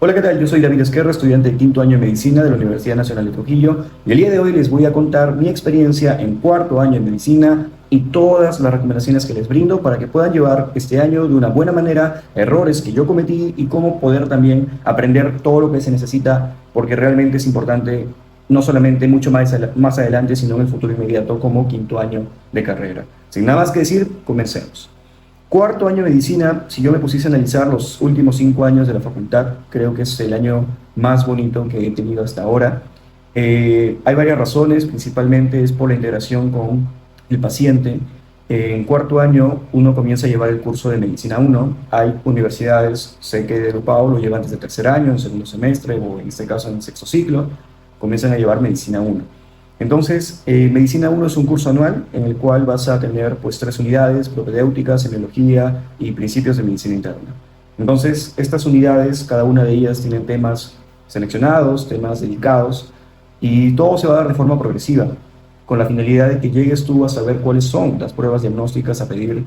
Hola, ¿qué tal? Yo soy David Esquerra, estudiante de quinto año de Medicina de la Universidad Nacional de Trujillo, y el día de hoy les voy a contar mi experiencia en cuarto año de Medicina y todas las recomendaciones que les brindo para que puedan llevar este año de una buena manera, errores que yo cometí y cómo poder también aprender todo lo que se necesita, porque realmente es importante no solamente mucho más adelante, sino en el futuro inmediato como quinto año de carrera. Sin nada más que decir, comencemos. Cuarto año de medicina, si yo me pusiese a analizar los últimos 5 años de la facultad, creo que es el año más bonito que he tenido hasta ahora. Hay varias razones, principalmente es por la integración con el paciente. En cuarto año uno comienza a llevar el curso de Medicina 1. Hay universidades, sé que EduPao lo llevan desde tercer año, en segundo semestre o en este caso en sexto ciclo, comienzan a llevar Medicina 1. Entonces, Medicina 1 es un curso anual en el cual vas a tener pues 3 unidades, propedéutica, semiología y principios de medicina interna. Entonces, estas unidades, cada una de ellas tienen temas seleccionados, temas dedicados, y todo se va a dar de forma progresiva, con la finalidad de que llegues tú a saber cuáles son las pruebas diagnósticas a pedir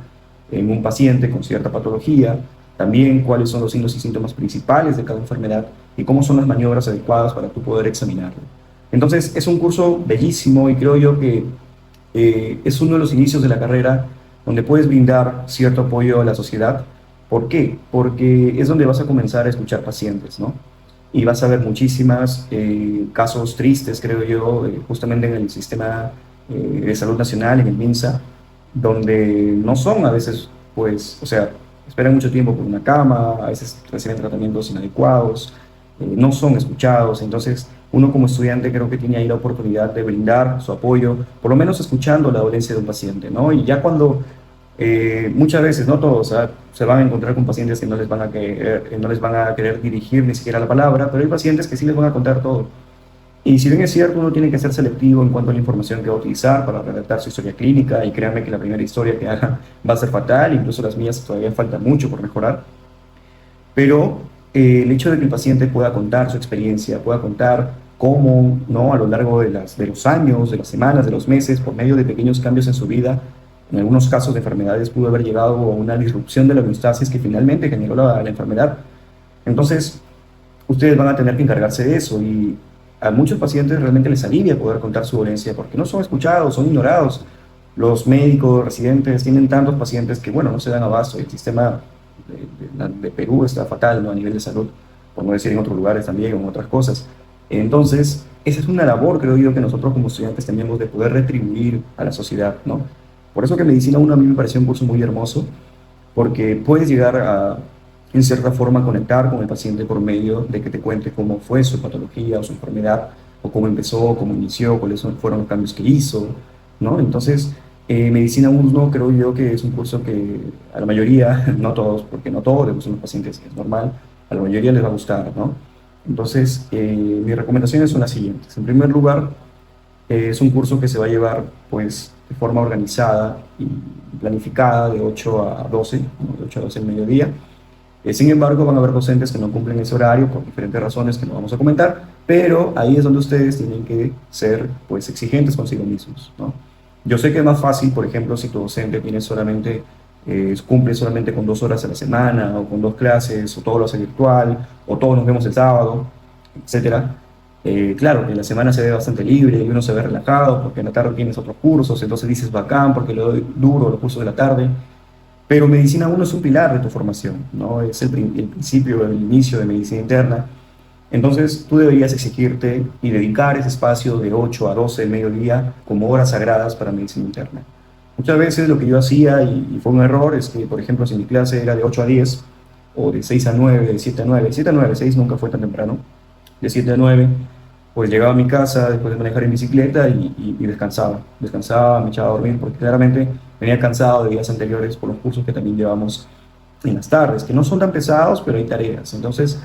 en un paciente con cierta patología, también cuáles son los signos y síntomas principales de cada enfermedad y cómo son las maniobras adecuadas para tú poder examinarlo. Entonces, es un curso bellísimo y creo yo que es uno de los inicios de la carrera donde puedes brindar cierto apoyo a la sociedad. ¿Por qué? Porque es donde vas a comenzar a escuchar pacientes, ¿no? Y vas a ver muchísimos casos tristes, creo yo, justamente en el sistema de salud nacional, en el MINSA, donde no son a veces, pues, o sea, esperan mucho tiempo por una cama, a veces reciben tratamientos inadecuados, no son escuchados. Entonces, uno como estudiante creo que tiene ahí la oportunidad de brindar su apoyo, por lo menos escuchando la dolencia de un paciente, ¿no? Y ya cuando muchas veces, no todos, se van a encontrar con pacientes que no les van a querer dirigir ni siquiera la palabra, pero hay pacientes que sí les van a contar todo. Y si bien es cierto, uno tiene que ser selectivo en cuanto a la información que va a utilizar para redactar su historia clínica, y créanme que la primera historia que haga va a ser fatal, incluso las mías todavía falta mucho por mejorar, pero el hecho de que el paciente pueda contar su experiencia, pueda contar cómo, ¿no? A lo largo de los años, de las semanas, de los meses, por medio de pequeños cambios en su vida, en algunos casos de enfermedades pudo haber llegado a una disrupción de la homeostasis que finalmente generó la enfermedad. Entonces, ustedes van a tener que encargarse de eso, y a muchos pacientes realmente les alivia poder contar su dolencia porque no son escuchados, son ignorados. Los médicos residentes tienen tantos pacientes que, bueno, no se dan abasto. El sistema de Perú está fatal, ¿no? A nivel de salud, por no decir en otros lugares también, o en otras cosas. Entonces, esa es una labor, creo yo, que nosotros como estudiantes tenemos de poder retribuir a la sociedad, ¿no? Por eso que Medicina 1 a mí me pareció un curso muy hermoso, porque puedes llegar a, en cierta forma, conectar con el paciente por medio de que te cuente cómo fue su patología o su enfermedad, o cómo empezó, cómo inició, fueron los cambios que hizo, ¿no? Entonces, Medicina 1 creo yo que es un curso que a la mayoría, no todos, porque no todos les gustan los pacientes, es normal, a la mayoría les va a gustar, ¿no? Entonces, mis recomendaciones son las siguientes. En primer lugar, es un curso que se va a llevar pues de forma organizada y planificada de 8 a 12, ¿no? De 8 a 12 del mediodía. Sin embargo, van a haber docentes que no cumplen ese horario por diferentes razones que no vamos a comentar, pero ahí es donde ustedes tienen que ser pues exigentes consigo mismos, ¿no? Yo sé que es más fácil, por ejemplo, si tu docente tiene solamente, cumple solamente con 2 horas a la semana, o con 2 clases, o todo lo hace virtual, o todos nos vemos el sábado, etcétera. Claro, en la semana se ve bastante libre y uno se ve relajado porque en la tarde tienes otros cursos, entonces dices bacán porque le doy duro los cursos de la tarde. Pero Medicina 1 es un pilar de tu formación, ¿no? Es el principio, el inicio de medicina interna. Entonces tú deberías exigirte y dedicar ese espacio de 8 a 12 del mediodía como horas sagradas para medicina interna. Muchas veces lo que yo hacía, y fue un error, es que, por ejemplo, si mi clase era de 8 a 10, o de 6 a 9, de 7 a 9, 7 a 9, 6 nunca fue tan temprano, de 7 a 9, pues llegaba a mi casa después de manejar en bicicleta y descansaba. Descansaba, me echaba a dormir porque claramente venía cansado de días anteriores por los cursos que también llevamos en las tardes, que no son tan pesados, pero hay tareas. Entonces,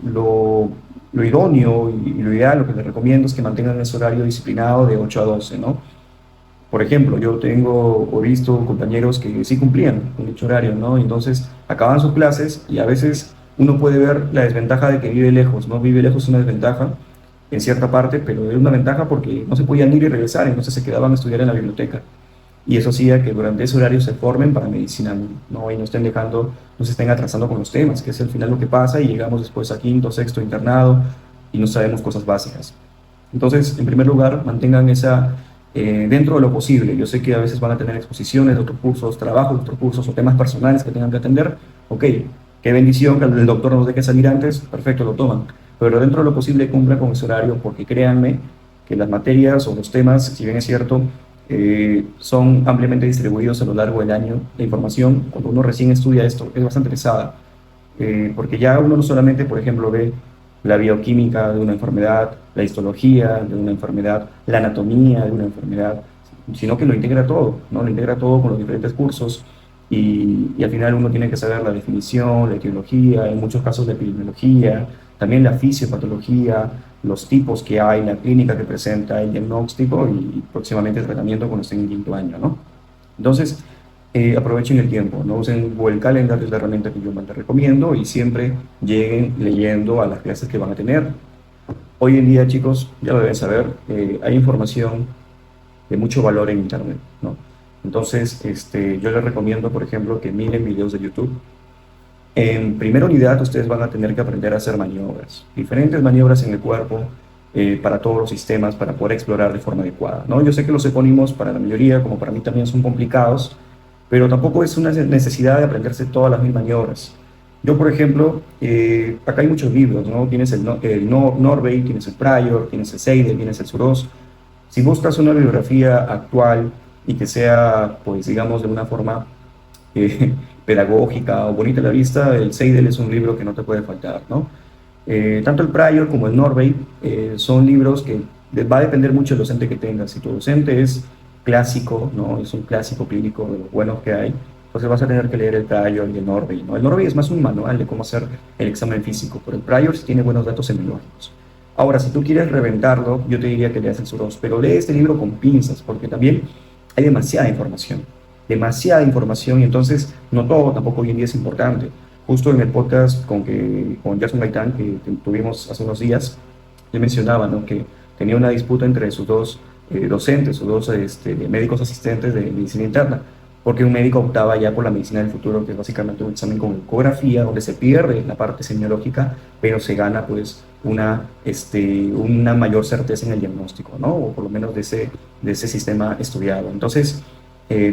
lo idóneo y lo ideal, lo que les recomiendo es que mantengan ese horario disciplinado de 8 a 12, ¿no? Por ejemplo, yo tengo o he visto compañeros que sí cumplían con dicho horario, ¿no? Entonces, acaban sus clases y a veces uno puede ver la desventaja de que vive lejos, ¿no? Vive lejos es una desventaja en cierta parte, pero es una ventaja porque no se podían ir y regresar, entonces se quedaban a estudiar en la biblioteca. y eso hacía que durante ese horario se formen para medicina, ¿no? Y no estén dejando, no se estén atrasando con los temas, que es al final lo que pasa y llegamos después a quinto, sexto internado y no sabemos cosas básicas. Entonces, en primer lugar, mantengan esa dentro de lo posible. Yo sé que a veces van a tener exposiciones de otros cursos, trabajos de otros cursos o temas personales que tengan que atender. Ok, qué bendición que el doctor nos deje salir antes, perfecto, lo toman. Pero dentro de lo posible cumplan con ese horario porque créanme que las materias o los temas, si bien es cierto, son ampliamente distribuidos a lo largo del año. La información, cuando uno recién estudia esto, es bastante pesada, porque ya uno no solamente, por ejemplo, ve la bioquímica de una enfermedad, la histología de una enfermedad, la anatomía de una enfermedad, sino que lo integra todo, ¿no? Lo integra todo con los diferentes cursos y al final uno tiene que saber la definición, la etiología, en muchos casos la epidemiología, también la fisiopatología, los tipos que hay, la clínica que presenta, el diagnóstico y próximamente el tratamiento cuando estén en quinto año, ¿no? Entonces, aprovechen el tiempo, no usen Google Calendar, que es la herramienta que yo más les recomiendo, y siempre lleguen leyendo a las clases que van a tener. Hoy en día, chicos, ya lo deben saber, hay información de mucho valor en Internet, ¿no? Entonces, yo les recomiendo, por ejemplo, que miren videos de YouTube. En primera unidad, ustedes van a tener que aprender a hacer maniobras, diferentes maniobras en el cuerpo, para todos los sistemas, para poder explorar de forma adecuada, ¿no? Yo sé que los epónimos para la mayoría, como para mí también, son complicados, pero tampoco es una necesidad de aprenderse todas las mil maniobras. Yo, por ejemplo, acá hay muchos libros, ¿no? Tienes Norway, tienes el Prior, tienes el Seidel, tienes el Suros. Si buscas una bibliografía actual y que sea, pues, digamos, de una forma eh, pedagógica o bonita a la vista, el Seidel es un libro que no te puede faltar, ¿no? Tanto el Prior como el Norway son libros que va a depender mucho del docente que tengas. Si tu docente es clásico, ¿no? Es un clásico clínico de los buenos que hay, pues vas a tener que leer el Prior y el Norway, ¿no? El Norway es más un manual de cómo hacer el examen físico, pero el Prior sí tiene buenos datos semiológicos. Ahora, si tú quieres reventarlo, yo te diría que leas el Suros, pero lee este libro con pinzas, porque también hay demasiada información, y entonces no todo tampoco hoy en día es importante. Justo en el podcast con Jason Gaitán que tuvimos hace unos días, le mencionaba, ¿no? Que tenía una disputa entre sus dos docentes, sus dos médicos asistentes de medicina interna, porque un médico optaba ya por la medicina del futuro, que es básicamente un examen con ecografía, donde se pierde la parte semiológica, pero se gana pues una mayor certeza en el diagnóstico, ¿no? O por lo menos de ese sistema estudiado. Entonces,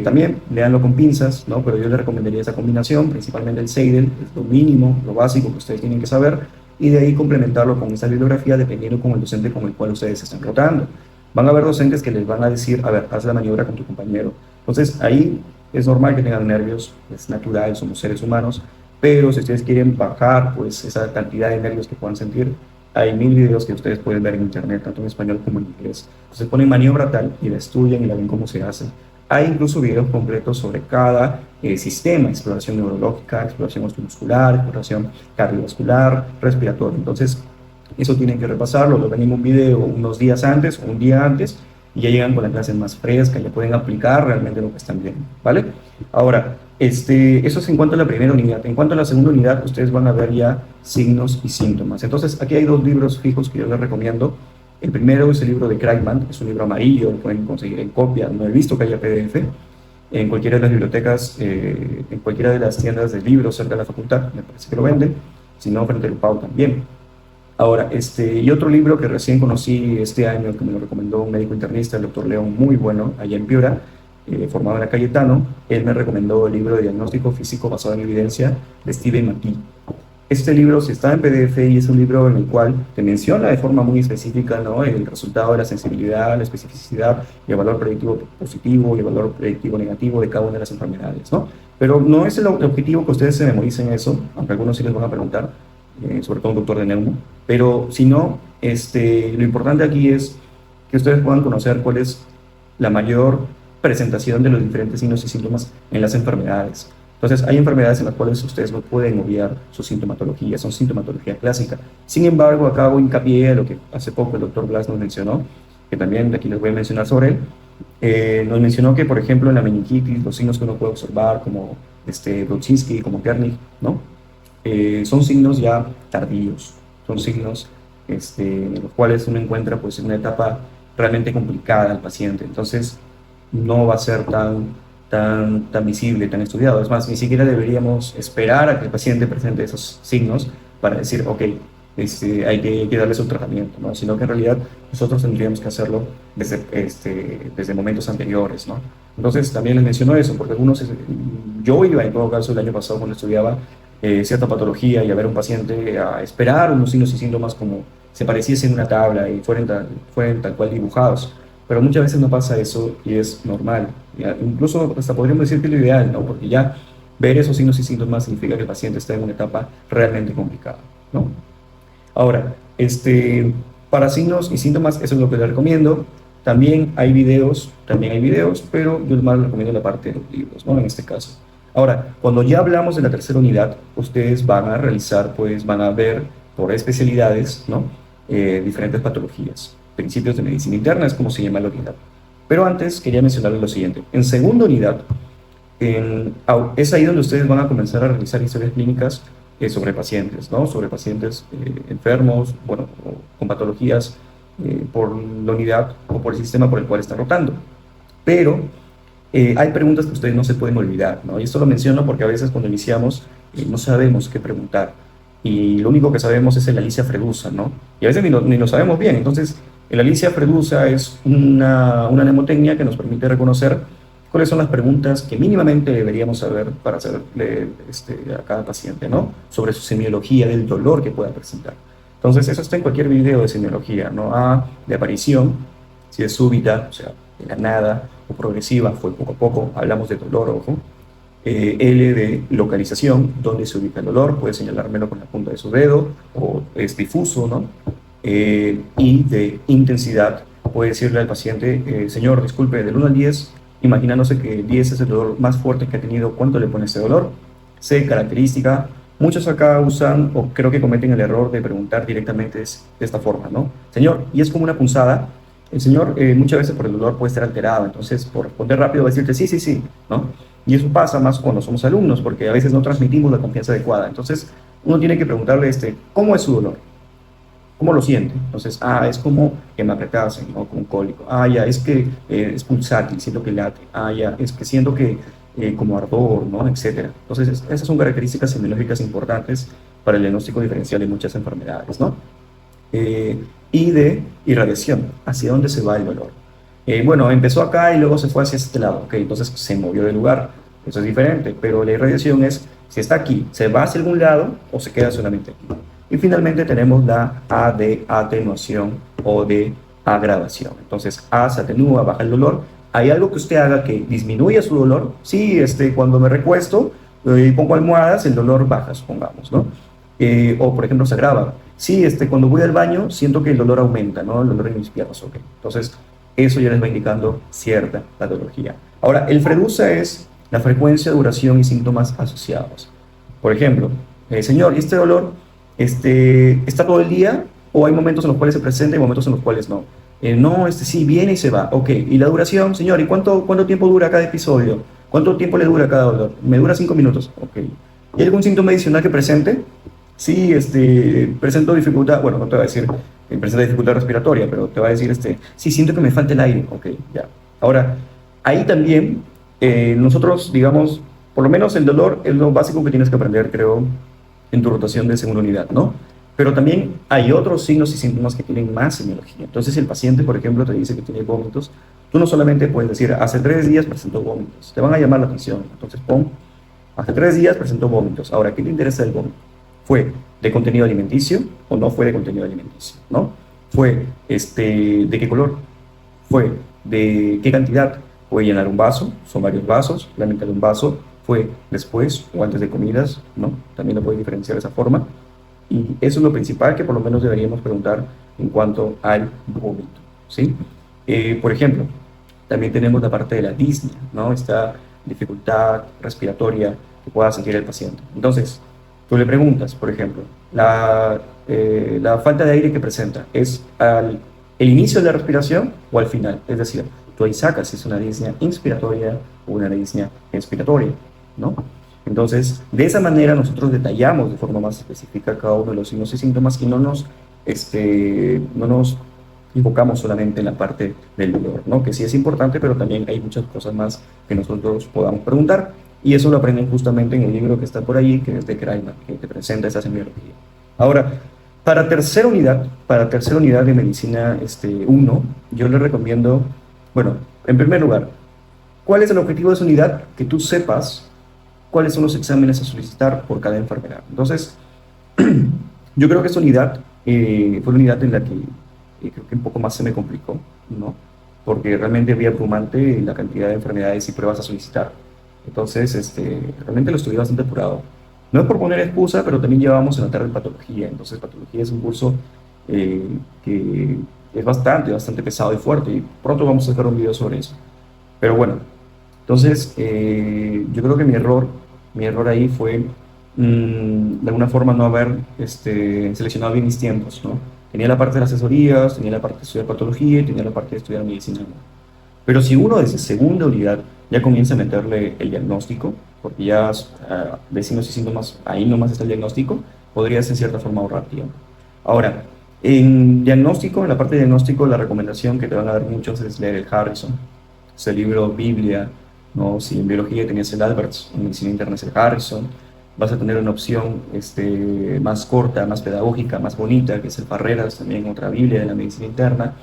también leanlo con pinzas, ¿no? Pero yo les recomendaría esa combinación, principalmente el Seidel, es lo mínimo, lo básico que ustedes tienen que saber, y de ahí complementarlo con esa bibliografía dependiendo con el docente con el cual ustedes están rotando. Van a haber docentes que les van a decir, a ver, haz la maniobra con tu compañero. Entonces ahí es normal que tengan nervios, es natural, somos seres humanos, pero si ustedes quieren bajar pues esa cantidad de nervios que puedan sentir, hay 1000 videos que ustedes pueden ver en internet, tanto en español como en inglés. Entonces ponen maniobra tal y la estudian y la ven cómo se hace. Hay incluso videos completos sobre cada sistema, exploración neurológica, exploración osteomuscular, exploración cardiovascular, respiratoria. Entonces, eso tienen que repasarlo, lo ven en un video unos días antes o un día antes y ya llegan con la clase más fresca, ya pueden aplicar realmente lo que están viendo, ¿vale? Ahora, eso es en cuanto a la primera unidad. En cuanto a la segunda unidad, ustedes van a ver ya signos y síntomas. Entonces, aquí hay dos libros fijos que yo les recomiendo. El primero es el libro de Kreitman, es un libro amarillo, lo pueden conseguir en copia, no he visto que haya PDF, en cualquiera de las bibliotecas, en cualquiera de las tiendas de libros cerca de la facultad, me parece que lo venden, si no, frente al Pau también. Ahora, y otro libro que recién conocí este año, que me lo recomendó un médico internista, el doctor León, muy bueno, allá en Piura, formado en la Cayetano, él me recomendó el libro de diagnóstico físico basado en evidencia de Steven McGee. Este libro sí está en PDF y es un libro en el cual te menciona de forma muy específica, ¿no? El resultado de la sensibilidad, la especificidad y el valor predictivo positivo y el valor predictivo negativo de cada una de las enfermedades, ¿no? Pero no es el objetivo que ustedes se memoricen eso, aunque algunos sí les van a preguntar, sobre todo un doctor de neumo, pero si no, lo importante aquí es que ustedes puedan conocer cuál es la mayor presentación de los diferentes signos y síntomas en las enfermedades. Entonces, hay enfermedades en las cuales ustedes no pueden obviar su sintomatología, son sintomatología clásica. Sin embargo, acá hago hincapié a lo que hace poco el doctor Blas nos mencionó, que también aquí les voy a mencionar sobre él. Nos mencionó que, por ejemplo, en la meningitis, los signos que uno puede observar, como Brudzinski, como Kernig, ¿no? Son signos ya tardíos, son signos en los cuales uno encuentra pues, en una etapa realmente complicada al paciente. Entonces, no va a ser tan visible, tan estudiado. Es más, ni siquiera deberíamos esperar a que el paciente presente esos signos para decir, ok, hay que darles un tratamiento, ¿no? Sino que en realidad nosotros tendríamos que hacerlo desde momentos anteriores, ¿no? Entonces también les menciono eso, porque yo iba en todo caso el año pasado cuando estudiaba cierta patología y a ver un paciente a esperar unos signos y síntomas como se pareciesen en una tabla y fueran tal cual dibujados. Pero muchas veces no pasa eso y es normal. ¿Ya? Incluso hasta podríamos decir que es lo ideal, ¿no? Porque ya ver esos signos y síntomas significa que el paciente está en una etapa realmente complicada, ¿no? Ahora, para signos y síntomas, eso es lo que les recomiendo. También hay videos, pero yo más les recomiendo la parte de los libros, ¿no? En este caso. Ahora, cuando ya hablamos de la tercera unidad, ustedes van a realizar, pues van a ver por especialidades, ¿no? Diferentes patologías. Principios de medicina interna es como se llama la unidad. Pero antes quería mencionarles lo siguiente. En segunda unidad, es ahí donde ustedes van a comenzar a realizar historias clínicas sobre pacientes, ¿no? Sobre pacientes enfermos, bueno, con patologías por la unidad o por el sistema por el cual están rotando. Pero hay preguntas que ustedes no se pueden olvidar, ¿no? Y esto lo menciono porque a veces cuando iniciamos no sabemos qué preguntar. Y lo único que sabemos es el Alicia Fredusa, ¿no? Y a veces ni lo sabemos bien. Entonces, el Alicia Fredusa es una mnemotecnia que nos permite reconocer cuáles son las preguntas que mínimamente deberíamos saber para hacerle a cada paciente, ¿no? Sobre su semiología del dolor que pueda presentar. Entonces, eso está en cualquier video de semiología, ¿no? A, de aparición, si es súbita, o sea, de la nada, o progresiva, fue poco a poco, hablamos de dolor, ojo. L de localización, dónde se ubica el dolor, puede señalármelo con la punta de su dedo, o es difuso, ¿no? Y de intensidad, puede decirle al paciente, señor, disculpe, del 1 al 10, imaginándose que 10 es el dolor más fuerte que ha tenido, ¿cuánto le pone este dolor? C, característica. Muchos acá usan, o creo que cometen el error de preguntar directamente de esta forma, ¿no? Señor, ¿y es como una punzada? El señor muchas veces por el dolor puede estar alterado, entonces por responder rápido va a decirte sí, sí, sí, ¿no? Y eso pasa más cuando somos alumnos, porque a veces no transmitimos la confianza adecuada. Entonces uno tiene que preguntarle, ¿cómo es su dolor? ¿Cómo lo siente? Entonces, es como que me apretase, ¿no? Con cólico. Ya, es que es pulsátil, siento que late. Ya, es que siento que como ardor, ¿no? Etcétera. Entonces, esas son características semiológicas importantes para el diagnóstico diferencial de muchas enfermedades, ¿no? Y de irradiación, hacia dónde se va el dolor. Bueno, empezó acá y luego se fue hacia este lado, ok, entonces se movió de lugar, eso es diferente, pero la irradiación es, si está aquí, ¿se va hacia algún lado o se queda solamente aquí? Y finalmente tenemos la A de atenuación o de agravación. Entonces, A se atenúa, baja el dolor. ¿Hay algo que usted haga que disminuya su dolor? Sí, cuando me recuesto y pongo almohadas, el dolor baja, supongamos, ¿no? O, por ejemplo, se agrava. Sí, cuando voy al baño, siento que el dolor aumenta, ¿no? El dolor en mis piernas, ok. Entonces, eso ya les va indicando cierta patología. Ahora, el FREDUSA es la frecuencia, duración y síntomas asociados. Por ejemplo, señor, ¿y este dolor está todo el día o hay momentos en los cuales se presenta y momentos en los cuales no? No, sí, viene y se va. Ok, ¿y la duración, señor? ¿Y cuánto tiempo dura cada episodio? ¿Cuánto tiempo le dura cada dolor? Me dura 5 minutos. Ok. ¿Y algún síntoma adicional que presente? Sí, presento dificultad, bueno, no te va a decir presenta dificultad respiratoria, pero te va a decir, sí, siento que me falta el aire. Ok, ya. Ahora, ahí también nosotros, digamos, por lo menos el dolor es lo básico que tienes que aprender, creo, en tu rotación de segunda unidad, ¿no? Pero también hay otros signos y síntomas que tienen más semiología. Entonces, si el paciente, por ejemplo, te dice que tiene vómitos, tú no solamente puedes decir, hace 3 días presentó vómitos, te van a llamar la atención. Entonces, pon, hace 3 días presentó vómitos. Ahora, ¿qué te interesa del vómito? ¿Fue de contenido alimenticio o no fue de contenido alimenticio? ¿No? ¿Fue de qué color? ¿Fue de qué cantidad? ¿Puede llenar un vaso? ¿Son varios vasos? ¿La mitad de un vaso? ¿Fue después o antes de comidas? ¿No? También lo puede diferenciar de esa forma. Y eso es lo principal que por lo menos deberíamos preguntar en cuanto al vómito, ¿sí? Por ejemplo, también tenemos la parte de la disnea, ¿no? Esta dificultad respiratoria que pueda sentir el paciente. Entonces, tú le preguntas, por ejemplo, la falta de aire que presenta, ¿es el inicio de la respiración o al final? Es decir, tú ahí sacas si es una disnea inspiratoria o una disnea expiratoria, ¿no? Entonces, de esa manera nosotros detallamos de forma más específica cada uno de los signos y síntomas y no nos enfocamos solamente en la parte del dolor, ¿no? Que sí es importante, pero también hay muchas cosas más que nosotros podamos preguntar. Y eso lo aprenden justamente en el libro que está por ahí, que es de Kraiman, que te presenta esa semiología. Ahora, para tercera unidad de medicina 1, yo le recomiendo, bueno, en primer lugar, ¿cuál es el objetivo de esa unidad? Que tú sepas cuáles son los exámenes a solicitar por cada enfermedad. Entonces, yo creo que esta unidad fue la unidad en la que creo que un poco más se me complicó, ¿no? Porque realmente había abrumante la cantidad de enfermedades y pruebas a solicitar. Entonces, realmente lo estudié bastante apurado. No es por poner excusa, pero también llevábamos en la tarde patología. Entonces, patología es un curso eh, que es bastante pesado y fuerte. Y pronto vamos a sacar un video sobre eso. Pero bueno, entonces yo creo que mi error ahí fue de alguna forma no haber seleccionado bien mis tiempos, ¿no? Tenía la parte de las asesorías, tenía la parte de estudiar patología y tenía la parte de estudiar medicina, ¿no? Pero si uno desde segunda unidad ya comienza a meterle el diagnóstico, porque ya de signos y síntomas ahí nomás está el diagnóstico, podrías en cierta forma ahorrar tiempo. Ahora, en diagnóstico, en la parte de diagnóstico, la recomendación que te van a dar muchos es leer el Harrison, es el libro Biblia, ¿no? Si en biología tenías el Alberts, en medicina interna es el Harrison, vas a tener una opción más corta, más pedagógica, más bonita, que es el Farreras, también otra Biblia de la medicina interna.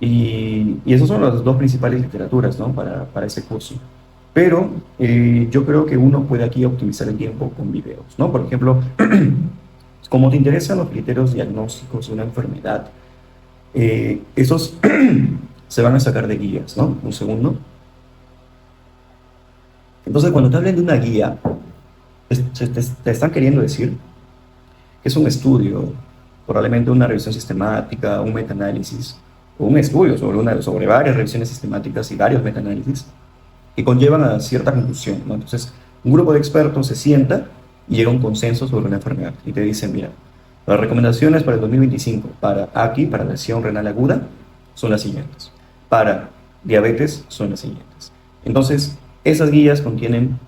Y esas son las dos principales literaturas, ¿no? para ese curso. Pero yo creo que uno puede aquí optimizar el tiempo con videos, ¿no? Por ejemplo, como te interesan los criterios diagnósticos de una enfermedad, esos se van a sacar de guías, ¿no? Un segundo. Entonces, cuando te hablen de una guía, te están queriendo decir que es un estudio, probablemente una revisión sistemática, un metaanálisis, o un estudio sobre varias revisiones sistemáticas y varios metaanálisis que conllevan a cierta conclusión, ¿no? Entonces, un grupo de expertos se sienta y llega a un consenso sobre una enfermedad y te dicen, mira, las recomendaciones para el 2025 para AKI, para lesión renal aguda, son las siguientes. Para diabetes son las siguientes. Entonces, esas guías contienen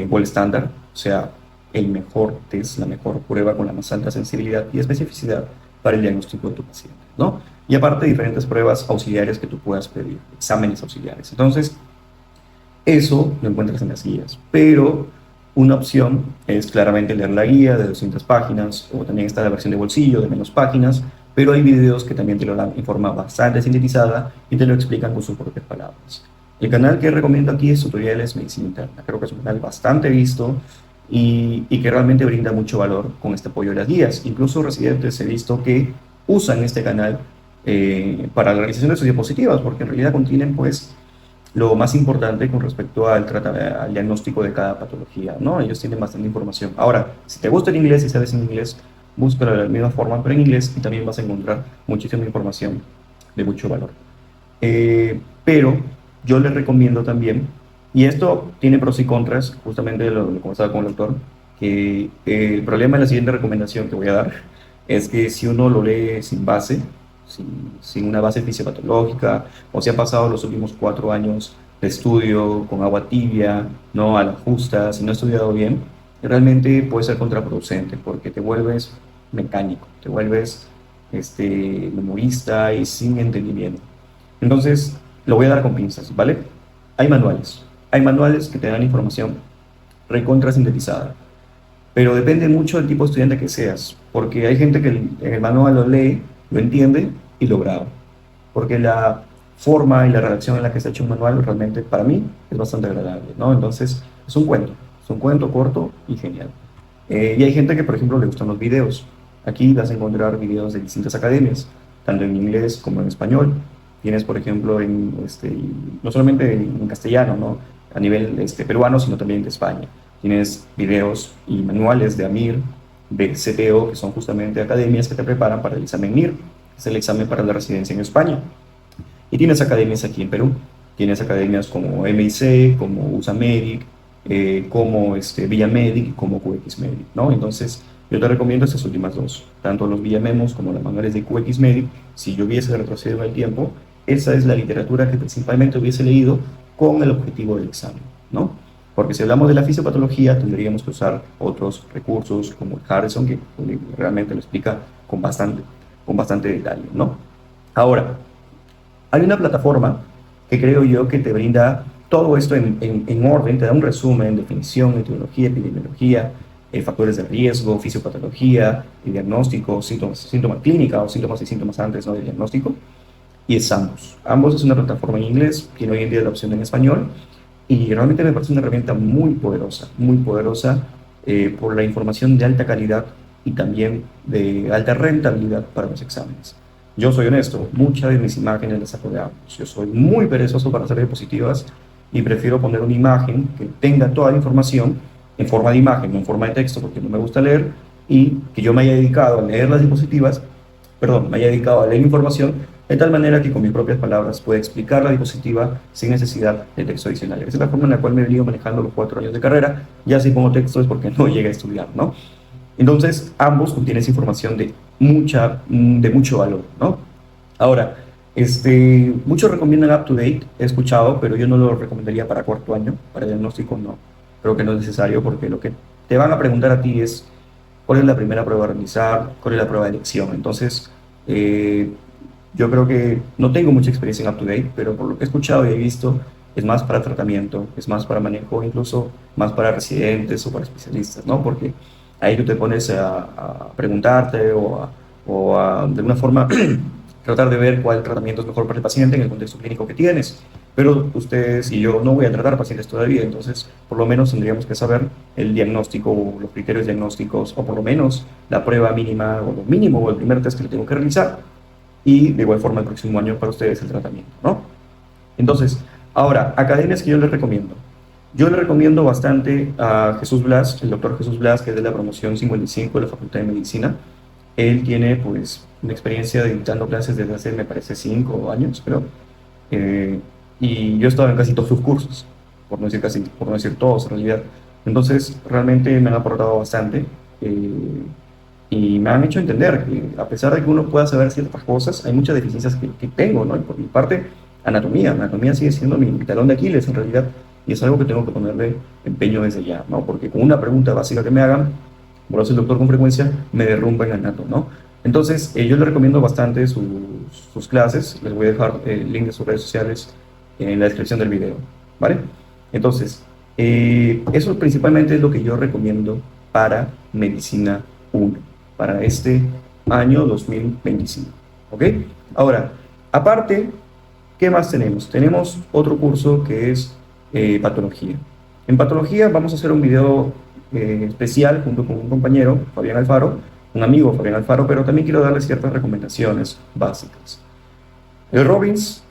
gold estándar, o sea, el mejor test, la mejor prueba con la más alta sensibilidad y especificidad para el diagnóstico de tu paciente, ¿no? Y aparte, diferentes pruebas auxiliares que tú puedas pedir, exámenes auxiliares. Entonces, eso lo encuentras en las guías, pero una opción es claramente leer la guía de 200 páginas, o también está la versión de bolsillo de menos páginas, pero hay videos que también te lo dan en forma bastante sintetizada y te lo explican con sus propias palabras. El canal que recomiendo aquí es Tutoriales Medicina Interna. Creo que es un canal bastante visto y que realmente brinda mucho valor con este apoyo de las guías. Incluso residentes he visto que usan este canal para la realización de sus diapositivas, porque en realidad contienen pues lo más importante con respecto al diagnóstico de cada patología, ¿no? Ellos tienen bastante información. Ahora, si te gusta el inglés y sabes en inglés, búscalo de la misma forma, pero en inglés, y también vas a encontrar muchísima información de mucho valor. Pero yo les recomiendo también, y esto tiene pros y contras, justamente lo conversaba con el doctor, que el problema de la siguiente recomendación que voy a dar es que si uno lo lee sin base, sin una base fisiopatológica, o si ha pasado los últimos 4 años de estudio con agua tibia, no a la justa, si no ha estudiado bien, realmente puede ser contraproducente porque te vuelves mecánico, te vuelves memorista y sin entendimiento. Entonces, lo voy a dar con pinzas, ¿vale? Hay manuales que te dan información recontra sintetizada, pero depende mucho del tipo de estudiante que seas, porque hay gente que en el manual lo lee, lo entiende y lo graba, porque la forma y la redacción en la que se ha hecho un manual realmente para mí es bastante agradable, ¿no? Entonces es un cuento corto y genial. Y hay gente que, por ejemplo, le gustan los videos. Aquí vas a encontrar videos de distintas academias, tanto en inglés como en español. Tienes, por ejemplo, no solamente en castellano, ¿no? A nivel peruano, sino también de España. Tienes videos y manuales de AMIR, de CTO, que son justamente academias que te preparan para el examen MIR, que es el examen para la residencia en España. Y tienes academias aquí en Perú. Tienes academias como MIC, como USAMEDIC, como Villamedic, como QXMedic, ¿no? Entonces, yo te recomiendo estas últimas dos, tanto los Villamemos como los manuales de QXMedic. Si yo hubiese retrocedido en el tiempo, esa es la literatura que principalmente hubiese leído con el objetivo del examen, ¿no? Porque si hablamos de la fisiopatología, tendríamos que usar otros recursos como el Harrison, que realmente lo explica con bastante detalle, ¿no? Ahora, hay una plataforma que creo yo que te brinda todo esto en orden, te da un resumen, definición, etiología, epidemiología, factores de riesgo, fisiopatología, y diagnóstico, síntomas clínica o síntomas y síntomas antes, ¿no?, del diagnóstico, y es Ambos. Ambos es una plataforma en inglés, tiene hoy en día la opción en español, y realmente me parece una herramienta muy poderosa por la información de alta calidad y también de alta rentabilidad para los exámenes. Yo soy honesto, muchas de mis imágenes las saco de Ambos. Yo soy muy perezoso para hacer diapositivas y prefiero poner una imagen que tenga toda la información en forma de imagen, no en forma de texto, porque no me gusta leer, y que yo me haya dedicado a leer las diapositivas, perdón, me haya dedicado a leer información de tal manera que con mis propias palabras pueda explicar la diapositiva sin necesidad de texto adicional. Esa es la forma en la cual me he venido manejando los 4 años de carrera. Ya si pongo texto es porque no llegué a estudiar, ¿no? Entonces, ambos contienen esa información de mucho valor, ¿no? Ahora, muchos recomiendan UpToDate, he escuchado, pero yo no lo recomendaría para cuarto año, para diagnóstico no. Creo que no es necesario porque lo que te van a preguntar a ti es cuál es la primera prueba a realizar, cuál es la prueba de elección. Entonces, yo creo que no tengo mucha experiencia en UpToDate, pero por lo que he escuchado y he visto, es más para tratamiento, es más para manejo, incluso más para residentes o para especialistas, ¿no? Porque ahí tú te pones a preguntarte de alguna forma tratar de ver cuál tratamiento es mejor para el paciente en el contexto clínico que tienes. Pero ustedes y yo no voy a tratar pacientes todavía, entonces por lo menos tendríamos que saber el diagnóstico, los criterios diagnósticos, o por lo menos la prueba mínima o lo mínimo o el primer test que le tengo que realizar, y de igual forma el próximo año para ustedes el tratamiento, ¿no? Entonces, ahora, academias que yo les recomiendo. Yo le recomiendo bastante a Jesús Blas, el doctor Jesús Blas, que es de la promoción 55 de la Facultad de Medicina. Él tiene, pues, una experiencia dictando clases desde hace, me parece, 5 años, creo. Y yo he estado en casi todos sus cursos, por no decir casi, por no decir todos en realidad. Entonces, realmente me han aportado bastante y me han hecho entender que a pesar de que uno pueda saber ciertas cosas, hay muchas deficiencias que tengo, ¿no? Y por mi parte, anatomía sigue siendo mi talón de Aquiles en realidad, y es algo que tengo que ponerle empeño desde ya, ¿no? Porque con una pregunta básica que me hagan, como lo hace el doctor con frecuencia, me derrumba en anato, ¿no? Entonces, yo les recomiendo bastante sus clases. Les voy a dejar el link de sus redes sociales en la descripción del video, ¿vale? Entonces, eso principalmente es lo que yo recomiendo para Medicina 1, para este año 2025, ¿ok? Ahora, aparte, ¿qué más tenemos? Tenemos otro curso que es Patología. En Patología vamos a hacer un video especial junto con un compañero, Fabián Alfaro, un amigo, Fabián Alfaro, pero también quiero darles ciertas recomendaciones básicas. El Robbins,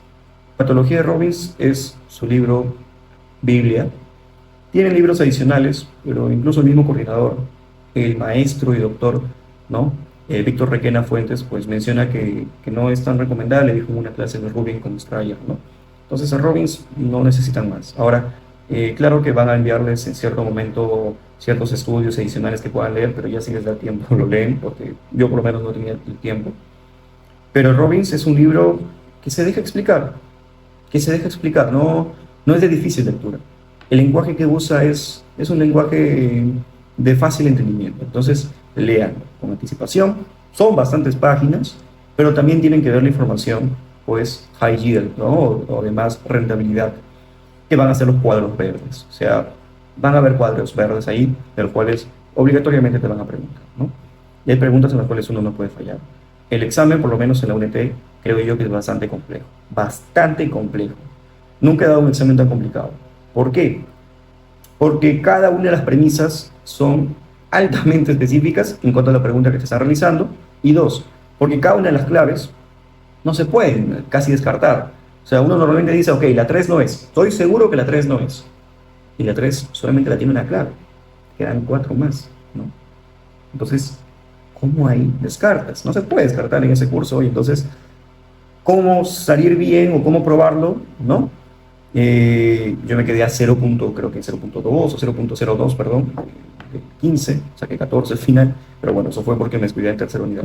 Patología de Robbins, es su libro Biblia. Tiene libros adicionales, pero incluso el mismo coordinador, el maestro y doctor, ¿no? Víctor Requena Fuentes, pues menciona que no es tan recomendable, dijo en una clase de Rubin con Strayer, ¿no? Entonces a Robbins no necesitan más. Ahora, claro que van a enviarles en cierto momento ciertos estudios adicionales que puedan leer, pero ya si les da tiempo lo leen, porque yo por lo menos no tenía el tiempo. Pero Robbins es un libro que se deja explicar, no es de difícil lectura. El lenguaje que usa es un lenguaje de fácil entendimiento. Entonces, lean con anticipación. Son bastantes páginas, pero también tienen que ver la información, pues, high yield, ¿no? O de más rentabilidad, que van a ser los cuadros verdes. O sea, van a haber cuadros verdes ahí, de los cuales obligatoriamente te van a preguntar, ¿no? Y hay preguntas en las cuales uno no puede fallar. El examen, por lo menos en la UNT, creo yo que es bastante complejo. Bastante complejo. Nunca he dado un examen tan complicado. ¿Por qué? Porque cada una de las premisas son altamente específicas en cuanto a la pregunta que te está realizando. Y dos, porque cada una de las claves no se pueden casi descartar. O sea, uno normalmente dice, ok, la 3 no es. Estoy seguro que la 3 no es. Y la 3 solamente la tiene una clave. Quedan 4 más, ¿no? Entonces, ¿cómo ahí descartas? No se puede descartar en ese curso. Y entonces, ¿cómo salir bien o cómo probarlo? ¿No? Yo me quedé a 0. Creo que 0.2 o 0.02, perdón, 15, saqué 14 al final, pero bueno, eso fue porque me descuidé en tercera unidad.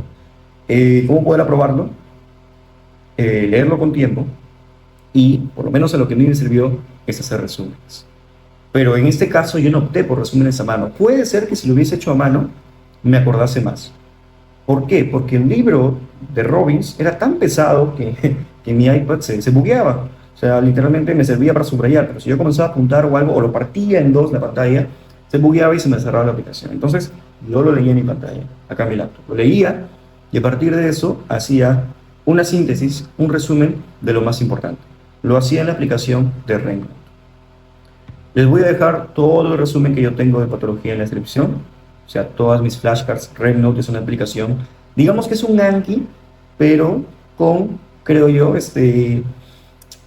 ¿Cómo poder aprobarlo? Leerlo con tiempo, y por lo menos a lo que a mí me sirvió es hacer resúmenes. Pero en este caso yo no opté por resúmenes a mano. Puede ser que si lo hubiese hecho a mano me acordase más. ¿Por qué? Porque el libro de Robbins era tan pesado que mi iPad se bugueaba. O sea, literalmente me servía para subrayar, pero si yo comenzaba a apuntar o algo, o lo partía en dos la pantalla, se bugueaba y se me cerraba la aplicación. Entonces, yo lo leía en mi pantalla, acá en mi laptop. Lo leía y a partir de eso hacía una síntesis, un resumen de lo más importante. Lo hacía en la aplicación de RenNote. Les voy a dejar todo el resumen que yo tengo de patología en la descripción. O sea, todas mis flashcards. RenNote es una aplicación, digamos que es un Anki, pero con, creo yo,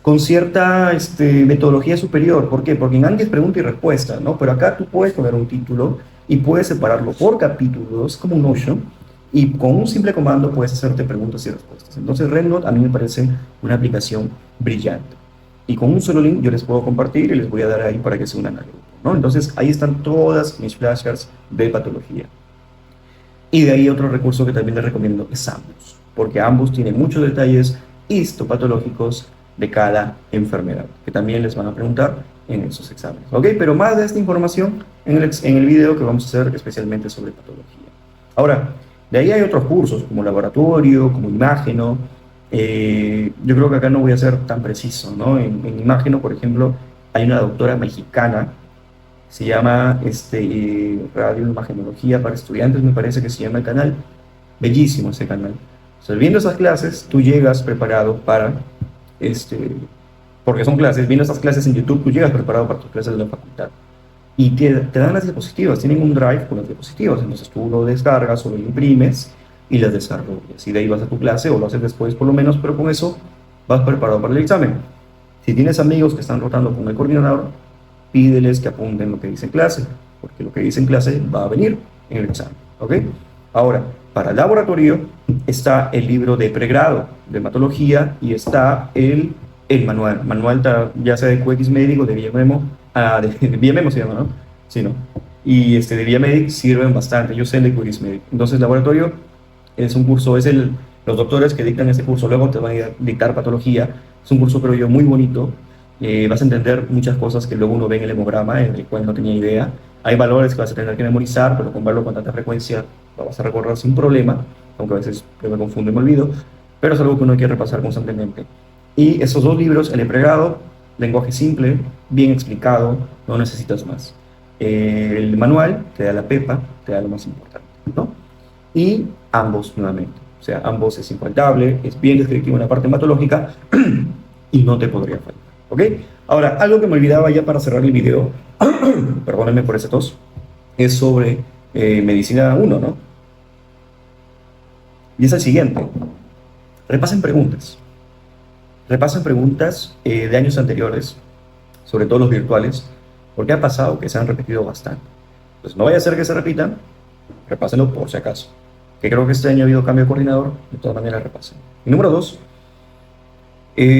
con cierta metodología superior. ¿Por qué? Porque en Anki es pregunta y respuesta, ¿no? Pero acá tú puedes poner un título y puedes separarlo por capítulos, como un Notion, y con un simple comando puedes hacerte preguntas y respuestas. Entonces, RedNote a mí me parece una aplicación brillante. Y con un solo link yo les puedo compartir y les voy a dar ahí para que se unan al grupo, ¿no? Entonces, ahí están todas mis flashcards de patología. Y de ahí otro recurso que también les recomiendo es Ambos, porque Ambos tiene muchos detalles histopatológicos de cada enfermedad, que también les van a preguntar en esos exámenes. ¿Ok? Pero más de esta información en el video que vamos a hacer especialmente sobre patología. Ahora, de ahí hay otros cursos como laboratorio, como imágeno. Yo creo que acá no voy a ser tan preciso, ¿no? En imágeno, por ejemplo, hay una doctora mexicana, se llama Radioimagenología para Estudiantes, me parece que se llama el canal. Bellísimo ese canal. O sea, viendo esas clases, tú llegas preparado para, porque son clases, viendo esas clases en YouTube, tú llegas preparado para tus clases de la facultad. Y te dan las diapositivas, tienen un drive con las diapositivas, entonces tú lo descargas o lo imprimes y las desarrollas. Y de ahí vas a tu clase o lo haces después por lo menos, pero con eso vas preparado para el examen. Si tienes amigos que están rotando con el coordinador, pídeles que apunten lo que dice en clase, porque lo que dice en clase va a venir en el examen, ¿ok? Ahora, para el laboratorio está el libro de pregrado de hematología y está el manual ya sea de QX médico, de Villamemo, de Villamemo se llama, ¿no? Sí, ¿no? Y de Villamedic sirven bastante, yo sé el de QX médico. Entonces, laboratorio es un curso, los doctores que dictan ese curso luego te van a dictar patología, es un curso creo yo muy bonito. Vas a entender muchas cosas que luego uno ve en el hemograma, en el cual no tenía idea. Hay valores que vas a tener que memorizar, pero con verlo con tanta frecuencia lo vas a recordar sin problema, aunque a veces yo me confundo y me olvido, pero es algo que uno quiere repasar constantemente. Y esos dos libros, el de pregrado, lenguaje simple, bien explicado, no necesitas más. El manual te da la pepa, te da lo más importante, ¿no? Y ambos nuevamente. O sea, ambos es infaltable, es bien descriptivo en la parte hematológica y no te podría faltar. ¿Ok? Ahora, algo que me olvidaba ya para cerrar el video, perdónenme por ese tos, es sobre medicina 1, ¿no? Y es el siguiente. Repasen preguntas. Repasen preguntas de años anteriores, sobre todo los virtuales, porque ha pasado que se han repetido bastante. Entonces, no vaya a ser que se repitan, repásenlo por si acaso. Que creo que este año ha habido cambio de coordinador, de todas maneras repasen. Y número 2,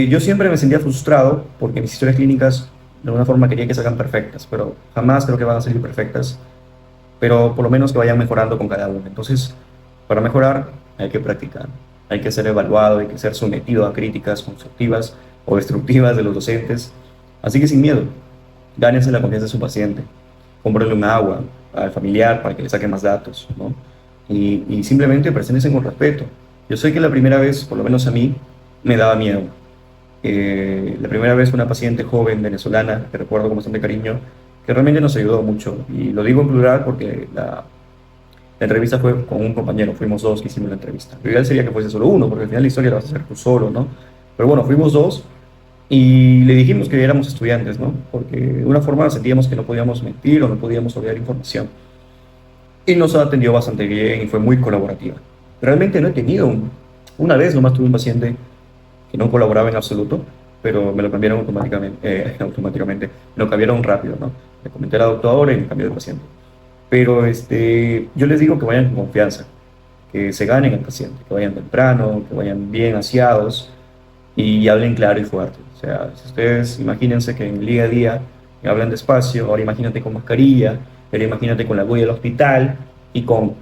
yo siempre me sentía frustrado porque mis historias clínicas de alguna forma quería que salgan perfectas, pero jamás creo que van a salir perfectas, pero por lo menos que vayan mejorando con cada una. Entonces, para mejorar hay que practicar, hay que ser evaluado, hay que ser sometido a críticas constructivas o destructivas de los docentes. Así que sin miedo, gánense la confianza de su paciente, cómprenle un agua al familiar para que le saque más datos, ¿no? Y simplemente preséntense con respeto. Yo sé que la primera vez, por lo menos a mí, me daba miedo. La primera vez una paciente joven venezolana, que recuerdo con bastante cariño, que realmente nos ayudó mucho. Y lo digo en plural porque la entrevista fue con un compañero, fuimos dos que hicimos la entrevista. Lo ideal sería que fuese solo uno, porque al final la historia la vas a hacer tú solo, ¿no? Pero bueno, fuimos dos y le dijimos que éramos estudiantes, ¿no? Porque de una forma sentíamos que no podíamos mentir o no podíamos olvidar información. Y nos atendió bastante bien y fue muy colaborativa. Realmente no he tenido, una vez nomás tuve un paciente que no colaboraba en absoluto, pero me lo cambiaron automáticamente, me lo cambiaron rápido, ¿no? Le comenté a la doctora y me cambió de paciente. Pero yo les digo que vayan con confianza, que se ganen al paciente, que vayan temprano, que vayan bien aseados y hablen claro y fuerte. O sea, si ustedes imagínense que en el día a día hablan despacio, ahora imagínate con mascarilla, pero imagínate con la bulla del hospital y con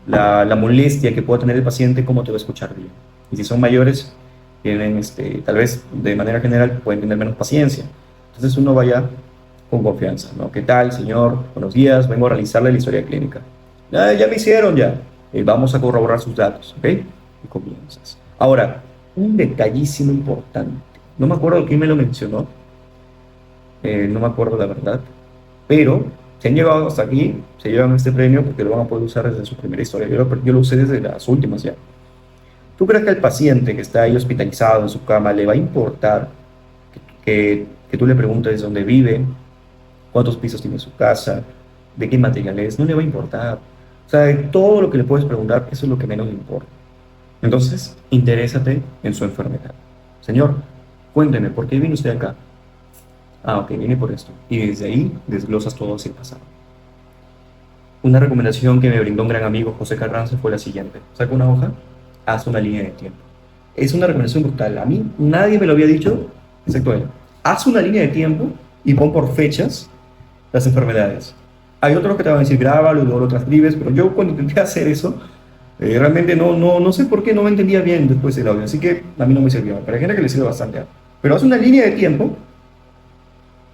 la molestia que pueda tener el paciente, cómo te va a escuchar bien. Y si son mayores, tienen, tal vez de manera general, pueden tener menos paciencia. Entonces uno vaya con confianza, ¿no? ¿Qué tal, señor? Buenos días, vengo a realizarle la historia clínica. Ya me hicieron ya. Vamos a corroborar sus datos, ¿ok? y comienzas. Ahora, un detallísimo importante. No me acuerdo quién me lo mencionó, no me acuerdo la verdad, pero si han llegado hasta aquí, se llevan este premio porque lo van a poder usar desde su primera historia. Yo lo usé desde las últimas ya. ¿Tú crees que al paciente que está ahí hospitalizado en su cama le va a importar que tú le preguntes dónde vive, cuántos pisos tiene su casa, de qué material es? No le va a importar. O sea, de todo lo que le puedes preguntar, eso es lo que menos le importa. Entonces, interésate en su enfermedad. Señor, cuénteme, ¿por qué vino usted acá? Ah, ok, viene por esto. Y desde ahí desglosas todo hacia el pasado. Una recomendación que me brindó un gran amigo, José Carranza, fue la siguiente. Saca una hoja, haz una línea de tiempo. Es una recomendación brutal. A mí nadie me lo había dicho, excepto él. Haz una línea de tiempo y pon por fechas las enfermedades. Hay otros que te van a decir grábalo y luego lo transcribes, pero yo cuando intenté hacer eso, realmente no sé por qué no me entendía bien después el audio, así que a mí no me sirvió. Pero hay gente que le sirve bastante. Pero haz una línea de tiempo,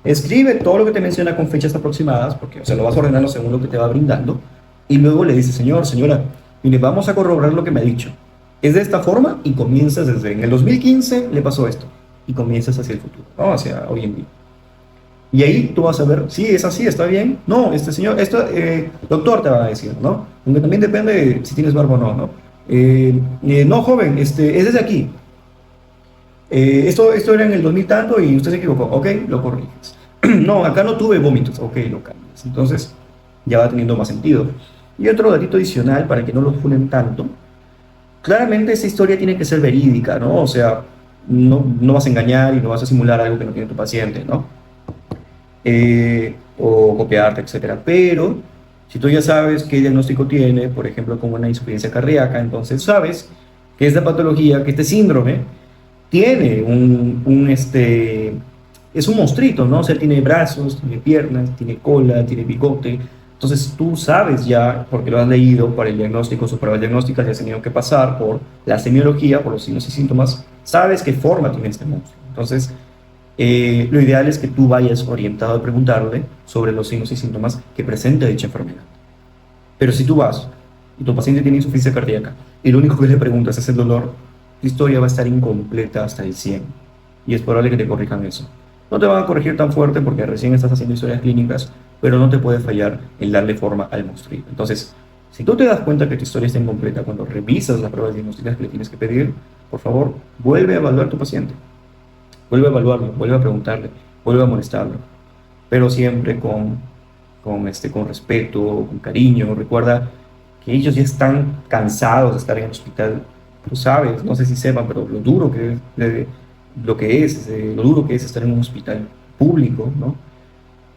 escribe todo lo que te menciona con fechas aproximadas, porque o sea, lo vas ordenando según lo que te va brindando, y luego le dices, señor, señora, mire, vamos a corroborar lo que me ha dicho. Es de esta forma y comienzas desde en el 2015 le pasó esto, y comienzas hacia el futuro, ¿no? Hacia hoy en día. Y ahí tú vas a ver, sí, es así, está bien. No, este señor, esto, doctor te va a decir, ¿no? Aunque también depende de si tienes barba o no, ¿no? No, joven, es desde aquí. Esto era en el 2000 tanto y usted se equivocó. Ok, lo corriges. No, acá no tuve vómitos. Ok, lo cambias. Entonces ya va teniendo más sentido. Y otro datito adicional para que no lo funen tanto. Claramente esa historia tiene que ser verídica, ¿no? O sea, no vas a engañar y no vas a simular algo que no tiene tu paciente, ¿no? O copiarte, etcétera. Pero si tú ya sabes qué diagnóstico tiene, por ejemplo, como una insuficiencia cardíaca, entonces sabes que esta patología, que este síndrome, tiene es un monstruito, ¿no? O sea, tiene brazos, tiene piernas, tiene cola, tiene bigote. Entonces tú sabes ya, porque lo has leído para el diagnóstico, sus pruebas diagnósticas, ya has tenido que pasar por la semiología, por los signos y síntomas, sabes qué forma tiene este monstruo. Entonces, lo ideal es que tú vayas orientado a preguntarle sobre los signos y síntomas que presenta dicha enfermedad. Pero si tú vas y tu paciente tiene insuficiencia cardíaca y lo único que le preguntas es el dolor, tu historia va a estar incompleta hasta el 100 y es probable que te corrijan eso. No te van a corregir tan fuerte porque recién estás haciendo historias clínicas, pero no te puede fallar el darle forma al monstruo. Entonces, si tú te das cuenta que tu historia está incompleta cuando revisas las pruebas diagnósticas que le tienes que pedir, por favor, vuelve a evaluar a tu paciente. Vuelve a evaluarlo, vuelve a preguntarle, vuelve a molestarlo, pero siempre con respeto, con cariño. Recuerda que ellos ya están cansados de estar en el hospital. Tú sabes, no sé si sepan, pero lo duro lo duro que es estar en un hospital público, ¿no?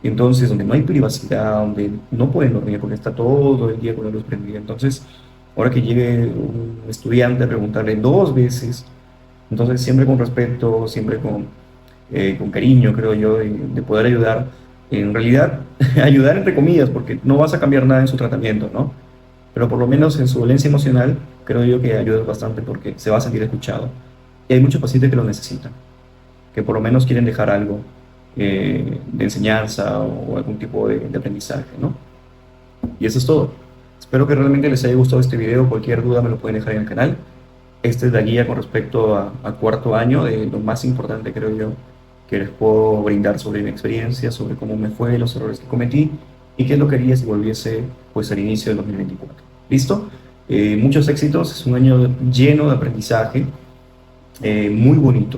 Entonces, donde no hay privacidad, donde no pueden dormir porque está todo el día con la luz prendida. Entonces, ahora que llegue un estudiante a preguntarle dos veces, entonces siempre con respeto, siempre con cariño, creo yo, de poder ayudar. En realidad, ayudar entre comillas, porque no vas a cambiar nada en su tratamiento, ¿no? Pero por lo menos en su dolencia emocional, creo yo que ayudas bastante porque se va a sentir escuchado. Y hay muchos pacientes que lo necesitan, que por lo menos quieren dejar algo de enseñanza o algún tipo de aprendizaje, ¿no? Y eso es todo. Espero que realmente les haya gustado este video. Cualquier duda me lo pueden dejar en el canal. Esta es la guía con respecto a cuarto año, de lo más importante, creo yo, que les puedo brindar sobre mi experiencia, sobre cómo me fue, los errores que cometí y qué es lo que haría si volviese pues al inicio del 2024. ¿Listo? Muchos éxitos, es un año lleno de aprendizaje, muy bonito,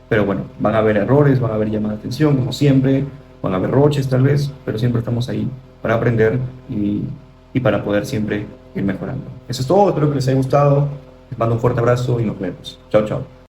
pero bueno, van a haber errores, van a haber llamadas de atención, como siempre, van a haber roches tal vez, pero siempre estamos ahí para aprender y para poder siempre ir mejorando. Eso es todo, espero que les haya gustado, les mando un fuerte abrazo y nos vemos. Chao, chao.